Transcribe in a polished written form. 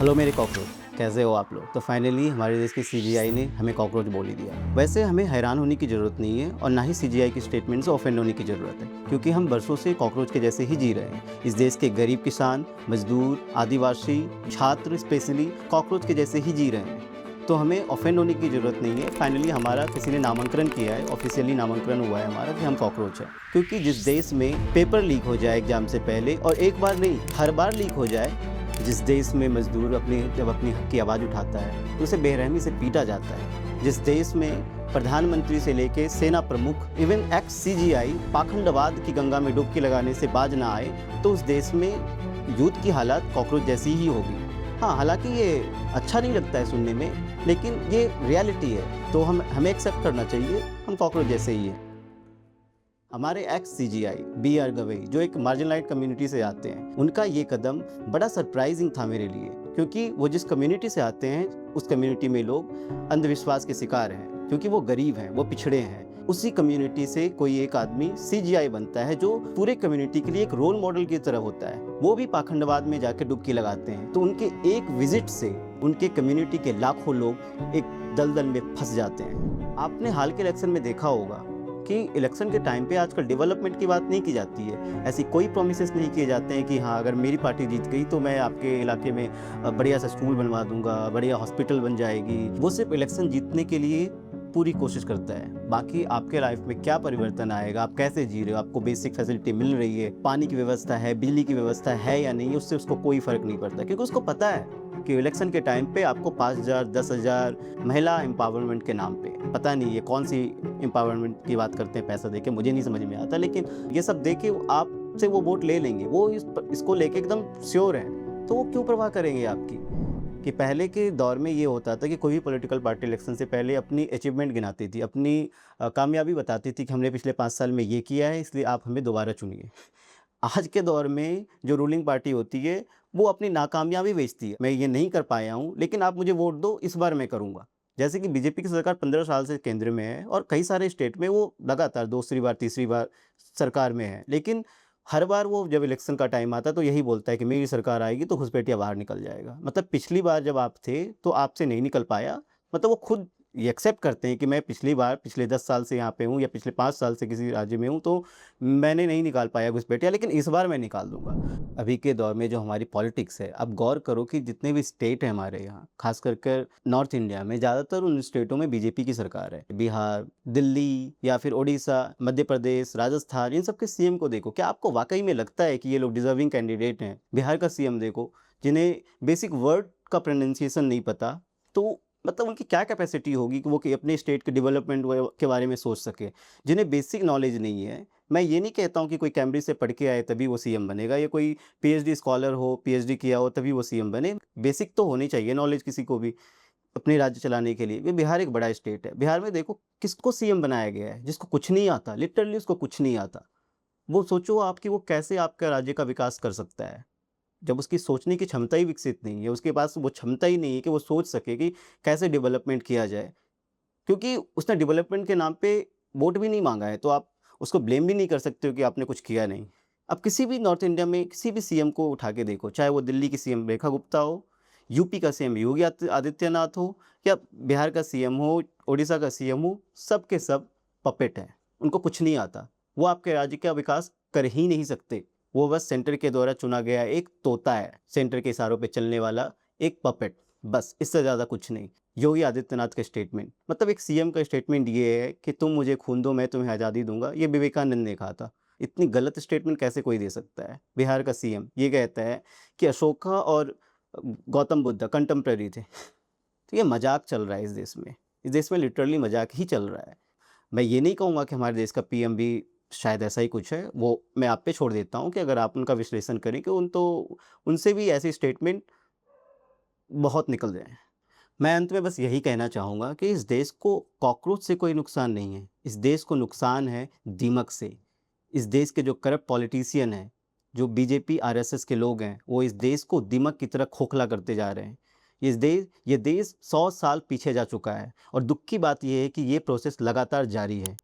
Hello मेरे cockroach, कैसे हो आप लोग। तो फाइनली हमारे देश की सीजीआई ने हमें कॉकरोच बोल ही दिया। वैसे हमें हैरान होने की ज़रूरत नहीं है और ना ही सीजीआई की स्टेटमेंट से ऑफेंड होने की ज़रूरत है, क्योंकि हम बरसों से कॉकरोच के जैसे ही जी रहे हैं। इस देश के गरीब किसान, मजदूर, आदिवासी, छात्र स्पेशली कॉकरोच के जैसे ही जी रहे हैं। तो हमें ऑफेंड होने की ज़रूरत नहीं है। फाइनली हमारा किसी ने नामांकन किया है, ऑफिशियली नामांकन हुआ है हमारा कि हम कॉकरोच हैं। क्योंकि जिस देश में पेपर लीक हो जाए एग्जाम से पहले, और एक बार नहीं हर बार लीक हो जाए, जिस देश में मजदूर जब अपनी हक की आवाज़ उठाता है तो उसे बेरहमी से पीटा जाता है, जिस देश में प्रधानमंत्री से लेकर सेना प्रमुख इवन एक्स सीजीआई पाखंडवाद की गंगा में डुबकी लगाने से बाज ना आए, तो उस देश में यूथ की हालत कॉकरोच जैसी ही होगी। हाँ, हालांकि ये अच्छा नहीं लगता है सुनने में, लेकिन ये रियलिटी है, तो हमें एक्सेप्ट करना चाहिए, हम कॉकरोच जैसे ही हैं। हमारे ex CJI B R Gavai, जो एक मार्जिनलाइज्ड कम्युनिटी से आते हैं, उनका ये कदम बड़ा सरप्राइजिंग था मेरे लिए, क्योंकि वो जिस कम्युनिटी से आते हैं उस कम्युनिटी में लोग अंधविश्वास के शिकार हैं, क्योंकि वो गरीब हैं, वो पिछड़े हैं। उसी कम्युनिटी से कोई एक आदमी सीजीआई बनता है जो पूरे कम्युनिटी के लिए एक रोल मॉडल की तरह होता है। वो भी पाखंडवाद में जाकर डुबकी लगाते हैं, तो उनके एक विजिट से उनके कम्युनिटी के लाखों लोग एक दलदल में फंस जाते हैं। आपने हाल के इलेक्शन में देखा होगा कि इलेक्शन के टाइम पे आजकल डेवलपमेंट की बात नहीं की जाती है। ऐसी कोई प्रोमिसेस नहीं किए जाते हैं कि हाँ, अगर मेरी पार्टी जीत गई तो मैं आपके इलाके में बढ़िया सा स्कूल बनवा दूंगा, बढ़िया हॉस्पिटल बन जाएगी। वो सिर्फ इलेक्शन जीतने के लिए पूरी कोशिश करता है। बाकी आपके लाइफ में क्या परिवर्तन आएगा, आप कैसे जी रहे हो, आपको बेसिक फैसिलिटी मिल रही है, पानी की व्यवस्था है, बिजली की व्यवस्था है या नहीं, उससे उसको कोई फर्क नहीं पड़ता, क्योंकि उसको पता है कि इलेक्शन के टाइम पे आपको 5,000 10,000 महिला एम्पावरमेंट के नाम पे, पता नहीं ये कौन सी एम्पावरमेंट की बात करते हैं पैसा देके, मुझे नहीं समझ में आता, लेकिन ये सब देके आपसे वो वोट ले लेंगे। वो इसको लेके एकदम श्योर हैं, तो वो क्यों परवाह करेंगे आपकी। कि पहले के दौर में ये होता था कि कोई भी पॉलिटिकल पार्टी इलेक्शन से पहले अपनी अचीवमेंट गिनाती थी, अपनी कामयाबी बताती थी कि हमने पिछले 5 साल में ये किया है, इसलिए आप हमें दोबारा चुनिए। आज के दौर में जो रूलिंग पार्टी होती है, वो अपनी नाकामयाबी बेचती है। मैं ये नहीं कर पाया हूँ, लेकिन आप मुझे वोट दो, इस बार मैं करूँगा। जैसे कि बीजेपी की सरकार 15 साल से केंद्र में है और कई सारे स्टेट में वो लगातार दूसरी बार, तीसरी बार सरकार में है। लेकिन हर बार वो जब इलेक्शन का टाइम आता है तो यही बोलता है कि मेरी सरकार आएगी तो घुसपैठिया बाहर निकल जाएगा। मतलब पिछली बार जब आप थे तो आपसे नहीं निकल पाया। मतलब वो खुद ये एक्सेप्ट करते हैं कि मैं पिछली बार पिछले 10 साल से यहाँ पे हूँ या पिछले 5 साल से किसी राज्य में हूँ, तो मैंने नहीं निकाल पाया घुसपैठिया, लेकिन इस बार मैं निकाल दूँगा। अभी के दौर में जो हमारी पॉलिटिक्स है, आप गौर करो कि जितने भी स्टेट हैं हमारे यहाँ, ख़ास कर कर नॉर्थ इंडिया में, ज़्यादातर उन स्टेटों में बीजेपी की सरकार है। बिहार, दिल्ली या फिर ओडिशा, मध्य प्रदेश, राजस्थान, इन सब के सीएम को देखो, क्या आपको वाक़ई में लगता है कि ये लोग डिज़र्विंग कैंडिडेट हैं? बिहार का सीएम देखो, जिन्हें बेसिक वर्ड का प्रोनंसिएशन नहीं पता, तो मतलब उनकी क्या कैपेसिटी होगी कि वो कि अपने स्टेट के डेवलपमेंट के बारे में सोच सके, जिन्हें बेसिक नॉलेज नहीं है। मैं ये नहीं कहता हूँ कि कोई कैम्ब्रिज से पढ़ के आए तभी वो सीएम बनेगा, या कोई पीएचडी स्कॉलर हो, पीएचडी किया हो तभी वो सीएम बने। बेसिक तो होनी चाहिए नॉलेज किसी को भी अपने राज्य चलाने के लिए। ये बिहार एक बड़ा स्टेट है। बिहार में देखो किसको सीएम बनाया गया है, जिसको कुछ नहीं आता, लिटरली उसको कुछ नहीं आता। वो सोचो आपकी वो कैसे आपका राज्य का विकास कर सकता है, जब उसकी सोचने की क्षमता ही विकसित नहीं है, उसके पास वो क्षमता ही नहीं है कि वो सोच सके कि कैसे डेवलपमेंट किया जाए। क्योंकि उसने डेवलपमेंट के नाम पे वोट भी नहीं माँगा है, तो आप उसको ब्लेम भी नहीं कर सकते हो कि आपने कुछ किया नहीं। अब किसी भी नॉर्थ इंडिया में किसी भी सीएम को उठा के देखो, चाहे वो दिल्ली की सीएम रेखा गुप्ता हो, यूपी का सीएम योगी आदित्यनाथ हो, या बिहार का सीएम हो, ओडिशा का सीएम हो, सब के सब पपेट हैं। उनको कुछ नहीं आता। वो आपके राज्य का विकास कर ही नहीं सकते। वो बस सेंटर के द्वारा चुना गया एक तोता है, सेंटर के इशारों पे चलने वाला एक पपेट, बस इससे ज़्यादा कुछ नहीं। योगी आदित्यनाथ का स्टेटमेंट, मतलब एक सीएम का स्टेटमेंट ये है कि तुम मुझे खून दो, मैं तुम्हें आज़ादी दूंगा, ये विवेकानंद ने कहा था। इतनी गलत स्टेटमेंट कैसे कोई दे सकता है। बिहार का सीएम ये कहता है कि अशोका और गौतम बुद्ध कंटेम्प्रेरी थे। तो ये मजाक चल रहा है इस देश में लिटरली मजाक ही चल रहा है। मैं ये नहीं कहूँगा कि हमारे देश का पीएम भी शायद ऐसा ही कुछ है, वो मैं आप पे छोड़ देता हूँ कि अगर आप उनका विश्लेषण करें कि उनसे भी ऐसी स्टेटमेंट बहुत निकल रहे हैं। मैं अंत में बस यही कहना चाहूँगा कि इस देश को कॉकरोच से कोई नुकसान नहीं है। इस देश को नुकसान है दीमक से। इस देश के जो करप्ट पॉलिटिशियन हैं, जो बीजेपी, आरएसएस के लोग हैं, वो इस देश को दीमक की तरह खोखला करते जा रहे हैं। ये देश 100 साल पीछे जा चुका है और दुःख की बात ये है कि ये प्रोसेस लगातार जारी है।